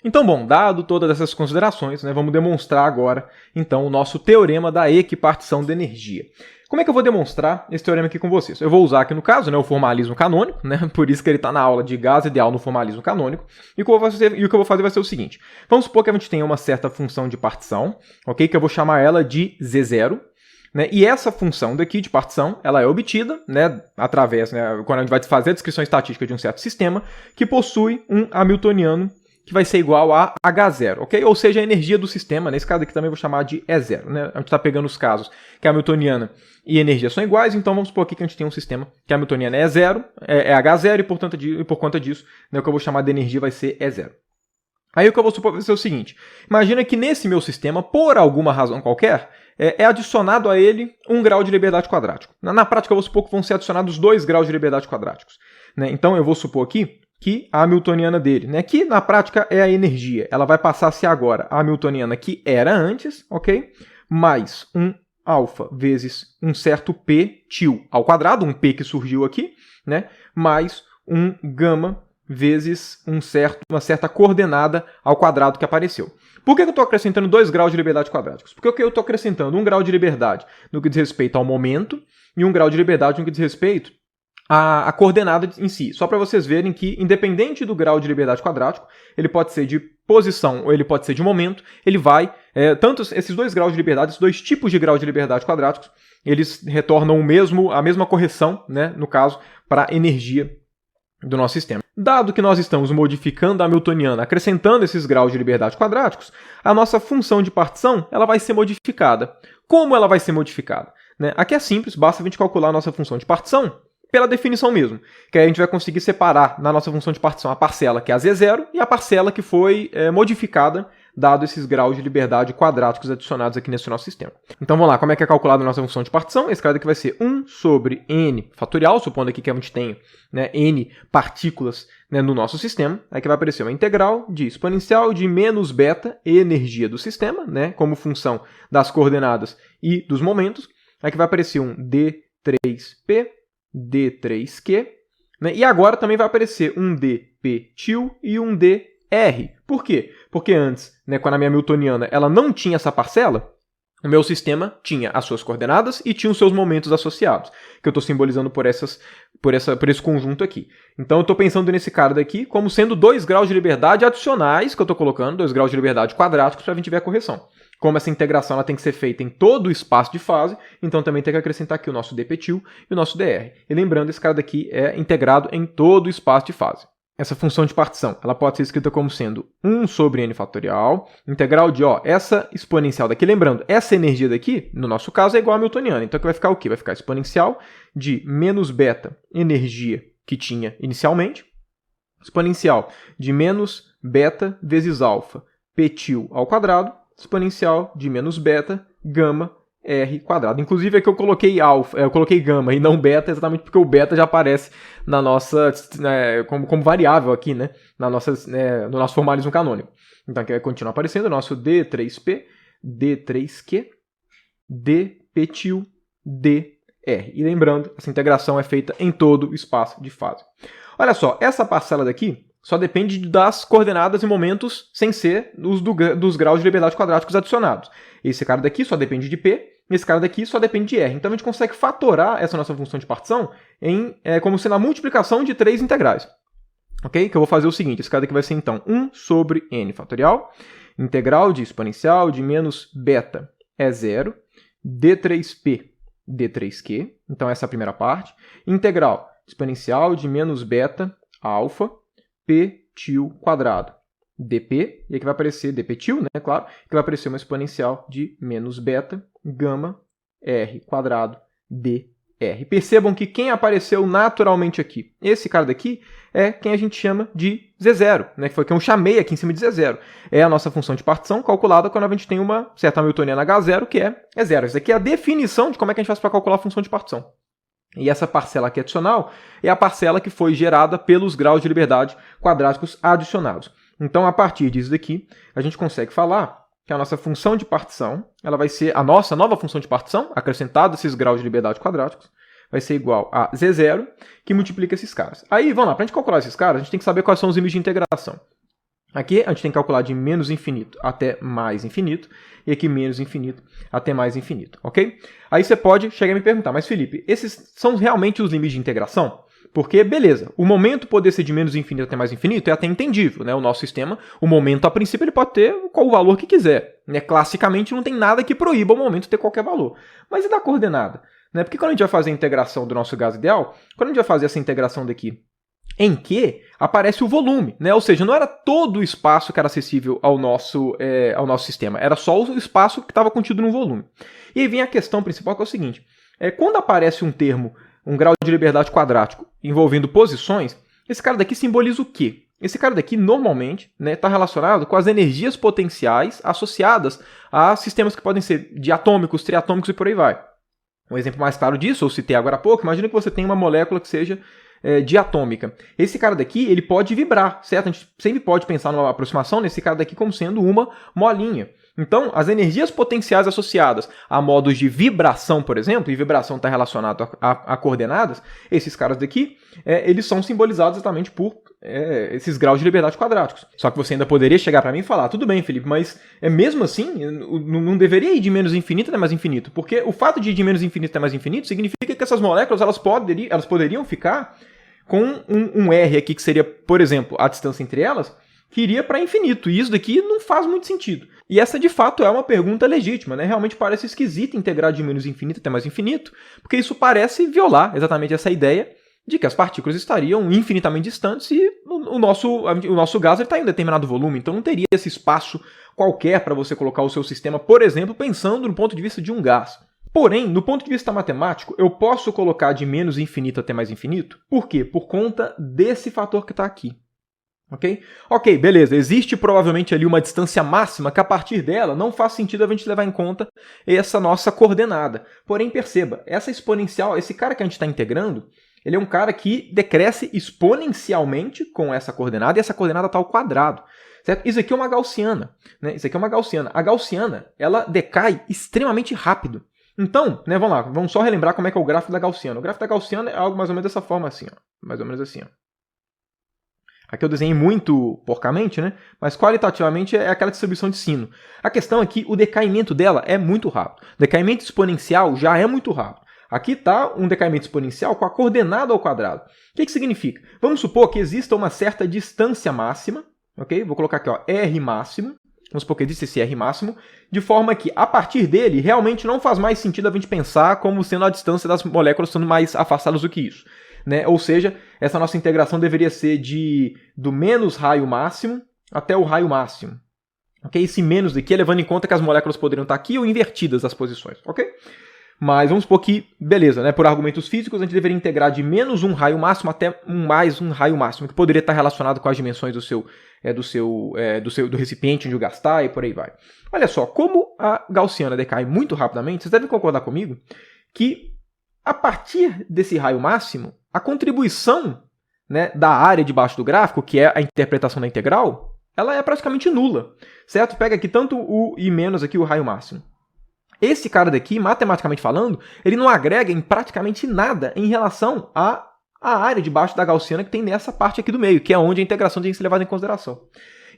Então, bom, dado todas essas considerações, né, vamos demonstrar agora, então, o nosso teorema da equipartição de energia. Como é que eu vou demonstrar esse teorema aqui com vocês? Eu vou usar aqui no caso, né, o formalismo canônico, né, por isso que ele está na aula de gás ideal no formalismo canônico, e o que eu vou fazer vai ser o seguinte. Vamos supor que a gente tenha uma certa função de partição, ok? Que eu vou chamar ela de Z0, né, e essa função daqui de partição, ela é obtida, né, através, né, quando a gente vai fazer a descrição estatística de um certo sistema, que possui um hamiltoniano que vai ser igual a H0, ok? Ou seja, a energia do sistema, nesse caso aqui também vou chamar de E0, né? A gente está pegando os casos que a hamiltoniana e a energia são iguais, então vamos supor aqui que a gente tem um sistema que a hamiltoniana é E0, é H0, e por conta disso, né, o que eu vou chamar de energia vai ser E0. Aí o que eu vou supor vai ser o seguinte, imagina que nesse meu sistema, por alguma razão qualquer, é adicionado a ele 1 grau de liberdade quadrático. Na prática, eu vou supor que vão ser adicionados 2 graus de liberdade quadráticos, né? Então, eu vou supor aqui que a hamiltoniana dele, né, que na prática é a energia, ela vai passar a ser agora a hamiltoniana que era antes, ok? Mais um alfa vezes um certo P til ao quadrado, um P que surgiu aqui, né? Mais um gama vezes uma certa coordenada ao quadrado que apareceu. Por que eu estou acrescentando 2 graus de liberdade quadráticos? Porque eu estou acrescentando 1 grau de liberdade no que diz respeito ao momento e 1 grau de liberdade no que diz respeito à coordenada em si. Só para vocês verem que, independente do grau de liberdade quadrático, ele pode ser de posição ou ele pode ser de momento, ele vai, tanto esses 2 graus de liberdade, esses 2 tipos de grau de liberdade quadráticos, eles retornam a mesma correção, né, no caso, para a energia do nosso sistema. Dado que nós estamos modificando a hamiltoniana, acrescentando esses graus de liberdade quadráticos, a nossa função de partição ela vai ser modificada. Como ela vai ser modificada? Né? Aqui é simples, basta a gente calcular a nossa função de partição pela definição mesmo, que aí a gente vai conseguir separar na nossa função de partição a parcela que é a Z0 e a parcela que foi modificada dado esses graus de liberdade quadráticos adicionados aqui nesse nosso sistema. Então vamos lá, como é que é calculada a nossa função de partição? Esse cara daqui vai ser 1 sobre n fatorial, supondo aqui que a gente tenha, né, n partículas, né, no nosso sistema. Aí que vai aparecer uma integral de exponencial de menos beta energia do sistema, né, como função das coordenadas e dos momentos. Aí que vai aparecer um d3p, d3q, né, e agora também vai aparecer um dp til e um dr. Por quê? Porque antes, né, quando a minha hamiltoniana ela não tinha essa parcela, o meu sistema tinha as suas coordenadas e tinha os seus momentos associados, que eu estou simbolizando por esse conjunto aqui. Então, eu estou pensando nesse cara daqui como sendo 2 graus de liberdade adicionais, que eu estou colocando, 2 graus de liberdade quadráticos, para a gente ver a correção. Como essa integração ela tem que ser feita em todo o espaço de fase, então também tem que acrescentar aqui o nosso dp til e o nosso dr. E lembrando, esse cara daqui é integrado em todo o espaço de fase. Essa função de partição, ela pode ser escrita como sendo 1 sobre n fatorial, integral de, essa exponencial daqui. Lembrando, essa energia daqui, no nosso caso, é igual a hamiltoniana. Então, aqui vai ficar o quê? Vai ficar exponencial de menos beta, energia que tinha inicialmente, exponencial de menos beta vezes alfa, p til ao quadrado, exponencial de menos beta, gama, r quadrado. Inclusive aqui eu coloquei gama e não beta, exatamente porque o beta já aparece na nossa, como variável aqui, né, no nosso formalismo canônico. Então aqui vai continuar aparecendo o nosso d3p, d3q, dp til, dr. E lembrando, essa integração é feita em todo o espaço de fase. Olha só, essa parcela daqui só depende das coordenadas e momentos sem ser dos graus de liberdade quadráticos adicionados. Esse cara daqui só depende de P, esse cara daqui só depende de R. Então, a gente consegue fatorar essa nossa função de partição como sendo a multiplicação de 3 integrais. Ok? Que eu vou fazer o seguinte, esse cara daqui vai ser, então, 1 sobre n fatorial, integral de exponencial de menos beta é 0, d3p, d3q, então essa é a primeira parte, integral exponencial de menos beta alfa, p til quadrado, dp, e aqui vai aparecer dp til, né, claro, que vai aparecer uma exponencial de menos beta, gama, r quadrado, dr. Percebam que quem apareceu naturalmente aqui, esse cara daqui, é quem a gente chama de Z0, né, que foi quem eu chamei aqui em cima de Z0. É a nossa função de partição calculada quando a gente tem uma certa hamiltoniana H0, que é 0. Isso aqui é a definição de como é que a gente faz para calcular a função de partição. E essa parcela aqui adicional é a parcela que foi gerada pelos graus de liberdade quadráticos adicionados. Então, a partir disso daqui, a gente consegue falar que a nossa função de partição, ela vai ser a nossa nova função de partição, acrescentada esses graus de liberdade quadráticos, vai ser igual a Z0, que multiplica esses caras. Aí, vamos lá, para a gente calcular esses caras, a gente tem que saber quais são os limites de integração. Aqui a gente tem que calcular de menos infinito até mais infinito, e aqui menos infinito até mais infinito, ok? Aí você pode chegar e me perguntar, mas Felipe, esses são realmente os limites de integração? Porque, beleza, o momento poder ser de menos infinito até mais infinito é até entendível, né? O nosso sistema, o momento a princípio ele pode ter qual o valor que quiser, né? Classicamente não tem nada que proíba o momento ter qualquer valor. Mas e da coordenada? Né? Porque quando a gente vai fazer a integração do nosso gás ideal, quando a gente vai fazer essa integração daqui em que aparece o volume, né? Ou seja, não era todo o espaço que era acessível ao nosso sistema, era só o espaço que estava contido no volume. E aí vem a questão principal, que é o seguinte, quando aparece um termo, um grau de liberdade quadrático, envolvendo posições, esse cara daqui simboliza o quê? Esse cara daqui, normalmente, está relacionado com as energias potenciais associadas a sistemas que podem ser diatômicos, triatômicos e por aí vai. Um exemplo mais claro disso, eu citei agora há pouco, imagina que você tem uma molécula que seja diatômica. Esse cara daqui, ele pode vibrar, certo? A gente sempre pode pensar numa aproximação nesse cara daqui como sendo uma molinha. Então, as energias potenciais associadas a modos de vibração, por exemplo, e vibração está relacionado a coordenadas, esses caras daqui, eles são simbolizados exatamente por esses graus de liberdade quadráticos. Só que você ainda poderia chegar para mim e falar, tudo bem, Felipe, mas mesmo assim, não deveria ir de menos infinito até mais infinito, porque o fato de ir de menos infinito até mais infinito significa que essas moléculas elas poderiam ficar com um R aqui, que seria, por exemplo, a distância entre elas, que iria para infinito, e isso daqui não faz muito sentido. E essa, de fato, é uma pergunta legítima, né? Realmente parece esquisito integrar de menos infinito até mais infinito, porque isso parece violar exatamente essa ideia de que as partículas estariam infinitamente distantes e o nosso gás está em um determinado volume, então não teria esse espaço qualquer para você colocar o seu sistema, por exemplo, pensando no ponto de vista de um gás. Porém, no ponto de vista matemático, eu posso colocar de menos infinito até mais infinito? Por quê? Por conta desse fator que está aqui. Ok, beleza. Existe provavelmente ali uma distância máxima que a partir dela não faz sentido a gente levar em conta essa nossa coordenada. Porém, perceba, essa exponencial, esse cara que a gente está integrando, ele é um cara que decresce exponencialmente com essa coordenada e essa coordenada está ao quadrado. Certo? Isso aqui é uma gaussiana. Né? Isso aqui é uma gaussiana. A gaussiana, ela decai extremamente rápido. Então, né, vamos lá, vamos só relembrar como é que é o gráfico da gaussiana. O gráfico da gaussiana é algo mais ou menos dessa forma assim, ó, mais ou menos assim, ó. Aqui eu desenhei muito porcamente, né? Mas qualitativamente é aquela distribuição de sino. A questão é que o decaimento dela é muito rápido. O decaimento exponencial já é muito rápido. Aqui está um decaimento exponencial com a coordenada ao quadrado. O que significa? Vamos supor que exista uma certa distância máxima, ok? Vou colocar aqui, ó, R máximo. Vamos supor que existe esse R máximo, de forma que, a partir dele, realmente não faz mais sentido a gente pensar como sendo a distância das moléculas sendo mais afastadas do que isso. Né? Ou seja, essa nossa integração deveria ser do menos raio máximo até o raio máximo. Okay? Esse menos daqui é levando em conta que as moléculas poderiam estar aqui ou invertidas as posições. Okay? Mas vamos supor que, beleza, né? Por argumentos físicos, a gente deveria integrar de menos um raio máximo até mais um raio máximo, que poderia estar relacionado com as dimensões do recipiente onde o gás está e por aí vai. Olha só, como a gaussiana decai muito rapidamente, vocês devem concordar comigo que, a partir desse raio máximo, a contribuição, né, da área debaixo do gráfico, que é a interpretação da integral, ela é praticamente nula, certo? Pega aqui tanto o I menos aqui o raio máximo. Esse cara daqui, matematicamente falando, ele não agrega em praticamente nada em relação à área debaixo da gaussiana que tem nessa parte aqui do meio, que é onde a integração tem que ser levada em consideração.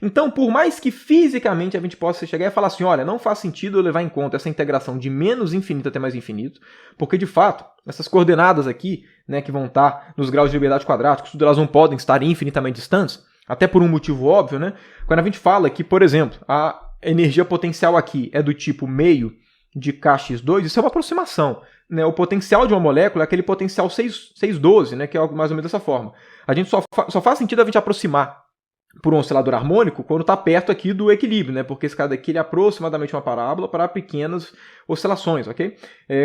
Então, por mais que fisicamente a gente possa chegar e falar assim, olha, não faz sentido eu levar em conta essa integração de menos infinito até mais infinito, porque, de fato, essas coordenadas aqui, né, que vão estar nos graus de liberdade quadráticos, tudo elas não podem estar infinitamente distantes, até por um motivo óbvio, né? Quando a gente fala que, por exemplo, a energia potencial aqui é do tipo meio de kx2, isso é uma aproximação. Né? O potencial de uma molécula é aquele potencial 612, né? Que é algo mais ou menos dessa forma. A gente só faz sentido a gente aproximar por um oscilador harmônico quando está perto aqui do equilíbrio, né? Porque esse cara daqui ele é aproximadamente uma parábola para pequenas oscilações, ok?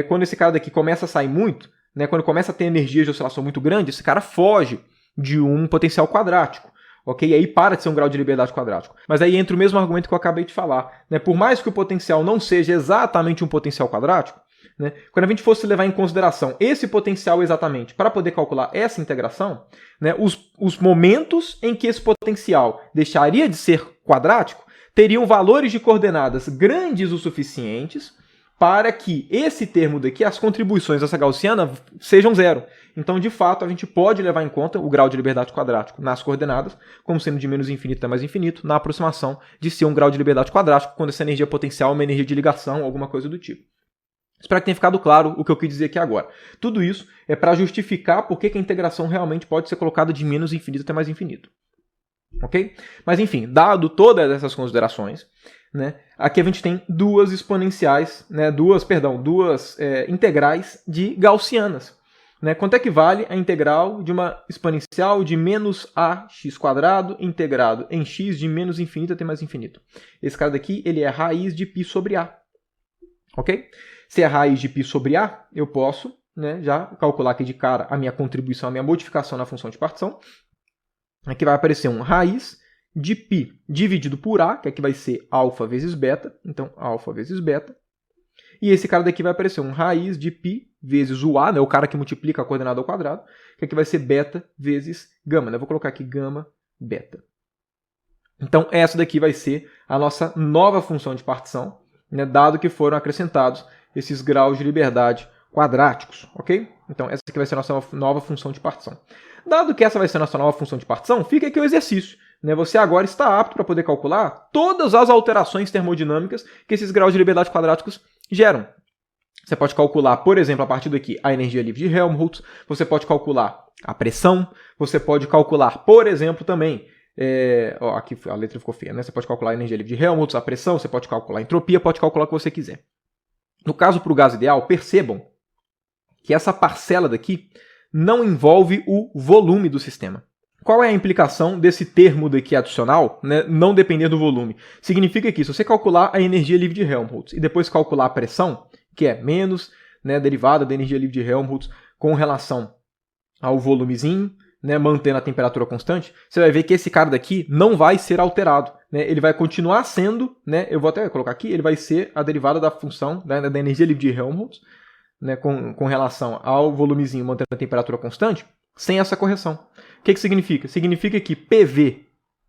Quando esse cara daqui começa a sair muito, né? Quando começa a ter energias de oscilação muito grande, esse cara foge de um potencial quadrático. Ok? E aí para de ser um grau de liberdade quadrático. Mas aí entra o mesmo argumento que eu acabei de falar. Né? Por mais que o potencial não seja exatamente um potencial quadrático, né? Quando a gente fosse levar em consideração esse potencial exatamente para poder calcular essa integração, né? Os momentos em que esse potencial deixaria de ser quadrático teriam valores de coordenadas grandes o suficientes para que esse termo daqui, as contribuições dessa gaussiana, sejam zero. Então, de fato, a gente pode levar em conta o grau de liberdade quadrático nas coordenadas, como sendo de menos infinito até mais infinito, na aproximação de ser um grau de liberdade quadrático, quando essa energia potencial é uma energia de ligação, alguma coisa do tipo. Espero que tenha ficado claro o que eu quis dizer aqui agora. Tudo isso é para justificar por que a integração realmente pode ser colocada de menos infinito até mais infinito. Ok? Mas enfim, dado todas essas considerações, né, aqui a gente tem duas exponenciais, né, duas integrais de gaussianas. Né? Quanto é que vale a integral de uma exponencial de menos ax² integrado em x de menos infinito até mais infinito? Esse cara daqui ele é a raiz de π sobre a. Ok? Se é a raiz de π sobre a, eu posso, né, já calcular aqui de cara a minha contribuição, a minha modificação na função de partição. Aqui vai aparecer um raiz de π dividido por a, que aqui vai ser alfa vezes beta. Então, alfa vezes beta. E esse cara daqui vai aparecer um raiz de π vezes o a, né, o cara que multiplica a coordenada ao quadrado, que aqui vai ser beta vezes gama. Né? Eu vou colocar aqui gama beta. Então, essa daqui vai ser a nossa nova função de partição, né, dado que foram acrescentados esses graus de liberdade quadráticos, ok? Então, essa aqui vai ser a nossa nova função de partição. Dado que essa vai ser a nossa nova função de partição, fica aqui o exercício. Né? Você agora está apto para poder calcular todas as alterações termodinâmicas que esses graus de liberdade quadráticos geram. Você pode calcular, por exemplo, a partir daqui, a energia livre de Helmholtz, você pode calcular a pressão, você pode calcular, por exemplo, também, aqui a letra ficou feia, né? Você pode calcular a energia livre de Helmholtz, a pressão, você pode calcular a entropia, pode calcular o que você quiser. No caso para o gás ideal, percebam que essa parcela daqui não envolve o volume do sistema. Qual é a implicação desse termo daqui adicional, né, não depender do volume? Significa que se você calcular a energia livre de Helmholtz e depois calcular a pressão, que é menos, né, derivada da energia livre de Helmholtz com relação ao volumezinho, né, mantendo a temperatura constante, você vai ver que esse cara daqui não vai ser alterado. Né, ele vai continuar sendo, né, eu vou até colocar aqui, ele vai ser a derivada da função da energia livre de Helmholtz, né, com relação ao volumezinho mantendo a temperatura constante, sem essa correção. O que significa? Significa que PV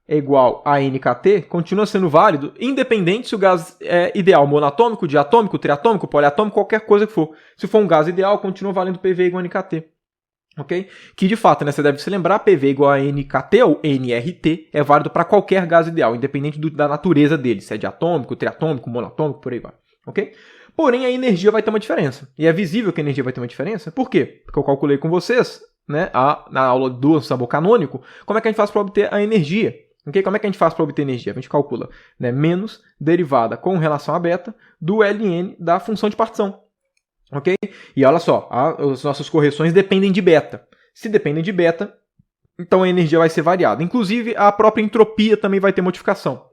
é igual a NKT continua sendo válido, independente se o gás é ideal monatômico, diatômico, triatômico, poliatômico, qualquer coisa que for. Se for um gás ideal, continua valendo PV igual a NKT. Okay? Que de fato, né, você deve se lembrar, PV igual a NKT ou NRT é válido para qualquer gás ideal, independente da natureza dele, se é diatômico, triatômico, monatômico, por aí vai. Okay? Porém, a energia vai ter uma diferença. E é visível que a energia vai ter uma diferença. Por quê? Porque eu calculei com vocês, né, na aula do sabor canônico, como é que a gente faz para obter a energia. Okay? Como é que a gente faz para obter energia? A gente calcula, né, menos derivada com relação a beta do ln da função de partição. Ok? E olha só, as nossas correções dependem de beta. Se dependem de beta, então a energia vai ser variada. Inclusive, a própria entropia também vai ter modificação.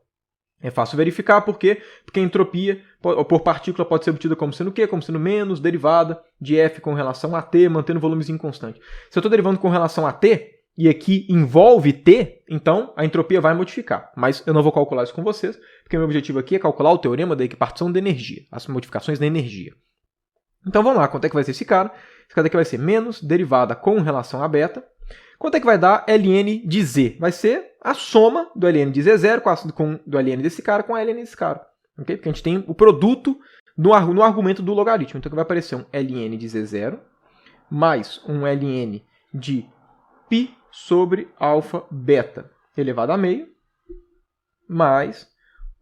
É fácil verificar por quê? Porque a entropia por partícula pode ser obtida como sendo o quê? Como sendo menos derivada de F com relação a T, mantendo o volumezinho constante. Se eu estou derivando com relação a T, e aqui envolve T, então a entropia vai modificar. Mas eu não vou calcular isso com vocês, porque meu objetivo aqui é calcular o teorema da equipartição da energia, as modificações da energia. Então vamos lá, quanto é que vai ser esse cara? Esse cara aqui vai ser menos derivada com relação a beta. Quanto é que vai dar ln de z? Vai ser a soma do ln de z0 do ln desse cara com a ln desse cara. Okay? Porque a gente tem o produto no argumento do logaritmo. Então aqui vai aparecer um ln de z0 mais um ln de π sobre alfa beta elevado a meio mais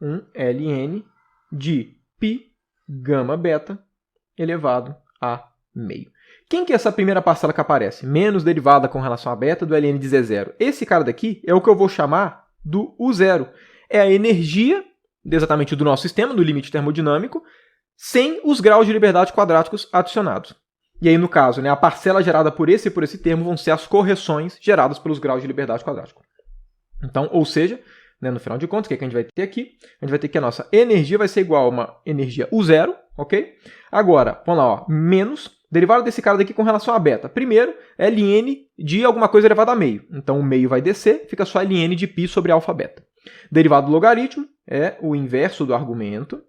um ln de π gama beta elevado a meio. Quem que é essa primeira parcela que aparece? Menos derivada com relação a beta do ln de z0. Esse cara daqui é o que eu vou chamar do U0. É a energia, exatamente do nosso sistema, do limite termodinâmico, sem os graus de liberdade quadráticos adicionados. E aí, no caso, né, a parcela gerada por esse termo vão ser as correções geradas pelos graus de liberdade quadrático. Então, ou seja, né, no final de contas, o que a gente vai ter aqui? A gente vai ter que a nossa energia vai ser igual a uma energia U0, ok? Agora, vamos lá, ó, menos derivada desse cara daqui com relação a beta. Primeiro, ln de alguma coisa elevada a meio. Então, o meio vai descer, fica só ln de π sobre alfa beta. Derivada do logaritmo é o inverso do argumento.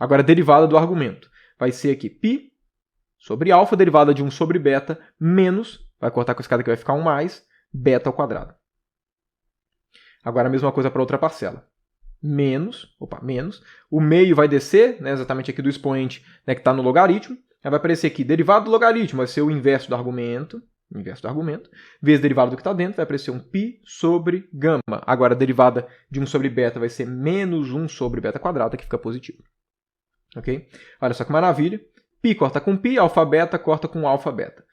Agora, derivada do argumento vai ser aqui π sobre alfa, derivada de 1 sobre beta, menos, vai cortar com esse cara aqui, vai ficar 1 mais, beta ao quadrado. Agora, a mesma coisa para outra parcela. menos, o meio vai descer, né, exatamente aqui do expoente, né, que está no logaritmo, aí vai aparecer aqui, derivado do logaritmo vai ser o inverso do argumento, vezes derivado do que está dentro, vai aparecer um π sobre gama. Agora, a derivada de 1 sobre beta vai ser menos 1 sobre beta quadrada, que fica positivo. Ok? Olha só que maravilha. Π corta com π, alfa beta corta com alfa beta.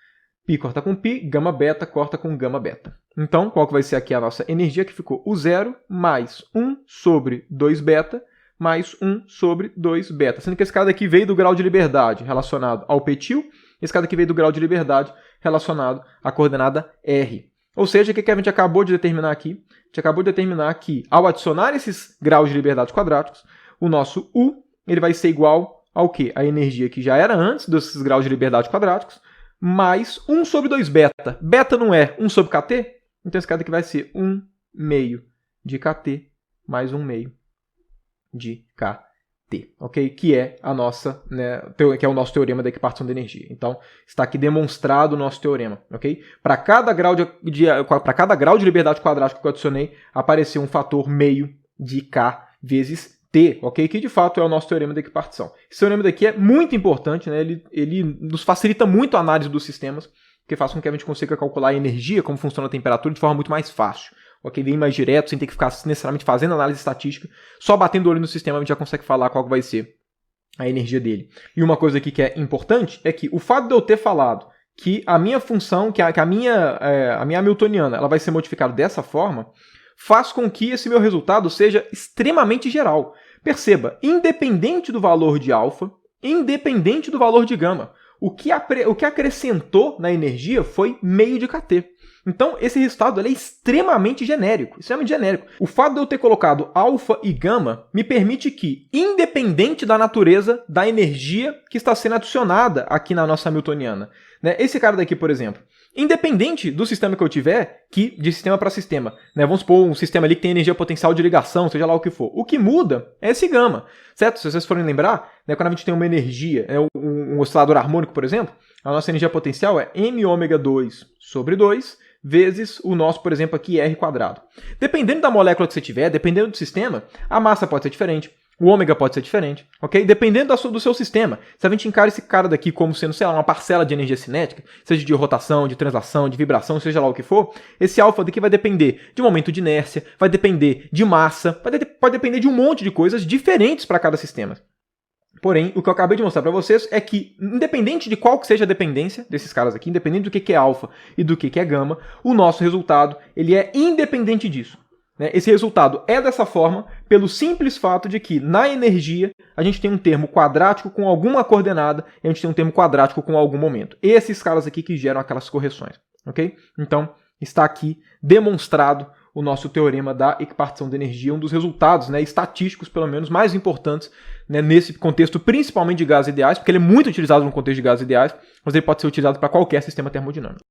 Π corta com π, gama beta corta com gama beta. Então, qual que vai ser aqui a nossa energia? Que ficou o zero mais 1 sobre 2 beta mais 1 sobre 2 beta. Sendo que esse cara daqui veio do grau de liberdade relacionado ao petil, esse cara daqui veio do grau de liberdade relacionado à coordenada R. Ou seja, o que a gente acabou de determinar aqui? A gente acabou de determinar que, ao adicionar esses graus de liberdade quadráticos, o nosso U ele vai ser igual ao quê? A energia que já era antes desses graus de liberdade quadráticos, mais 1 sobre 2 beta. Beta não é 1 sobre kT? Então esse cara aqui vai ser 1 meio de kT mais 1 meio de kT. Ok? Que é a nossa, né, que é o nosso teorema da equipartição de energia. Então, está aqui demonstrado o nosso teorema. Ok? Para cada grau de liberdade quadrática que eu adicionei, apareceu um fator meio de K vezes T, ok? Que de fato é o nosso teorema da equipartição. Esse teorema daqui é muito importante, né? Ele nos facilita muito a análise dos sistemas, porque faz com que a gente consiga calcular a energia, como funciona a temperatura, de forma muito mais fácil. Ok, bem mais direto, sem ter que ficar necessariamente fazendo análise estatística, só batendo o olho no sistema a gente já consegue falar qual vai ser a energia dele. E uma coisa aqui que é importante é que o fato de eu ter falado que a minha função, que a minha hamiltoniana, ela vai ser modificada dessa forma, faz com que esse meu resultado seja extremamente geral. Perceba, independente do valor de alfa, independente do valor de gama, o que acrescentou na energia foi meio de kT. Então, esse resultado é extremamente genérico. O fato de eu ter colocado alfa e gama me permite que, independente da natureza da energia que está sendo adicionada aqui na nossa hamiltoniana, né? Esse cara daqui, por exemplo, independente do sistema que eu tiver, que de sistema para sistema, né? Vamos supor um sistema ali que tem energia potencial de ligação, seja lá o que for. O que muda é esse gama, certo? Se vocês forem lembrar, né, quando a gente tem uma energia, um oscilador harmônico, por exemplo, a nossa energia potencial é m⍵2 sobre 2, vezes o nosso, por exemplo, aqui R quadrado. Dependendo da molécula que você tiver, dependendo do sistema, a massa pode ser diferente, o ômega pode ser diferente, ok? Dependendo do seu sistema. Se a gente encara esse cara daqui como sendo, sei lá, uma parcela de energia cinética, seja de rotação, de translação, de vibração, seja lá o que for, esse alfa daqui vai depender de momento de inércia, vai depender de massa, pode depender de um monte de coisas diferentes para cada sistema. Porém, o que eu acabei de mostrar para vocês é que, independente de qual que seja a dependência desses caras aqui, independente do que é alfa e do que é gama, o nosso resultado ele é independente disso. Né? Esse resultado é dessa forma pelo simples fato de que, na energia, a gente tem um termo quadrático com alguma coordenada e a gente tem um termo quadrático com algum momento. Esses caras aqui que geram aquelas correções. Ok? Então, está aqui demonstrado o nosso teorema da equipartição de energia, um dos resultados, né, estatísticos, pelo menos, mais importantes, né, nesse contexto, principalmente de gases ideais, porque ele é muito utilizado no contexto de gases ideais, mas ele pode ser utilizado para qualquer sistema termodinâmico.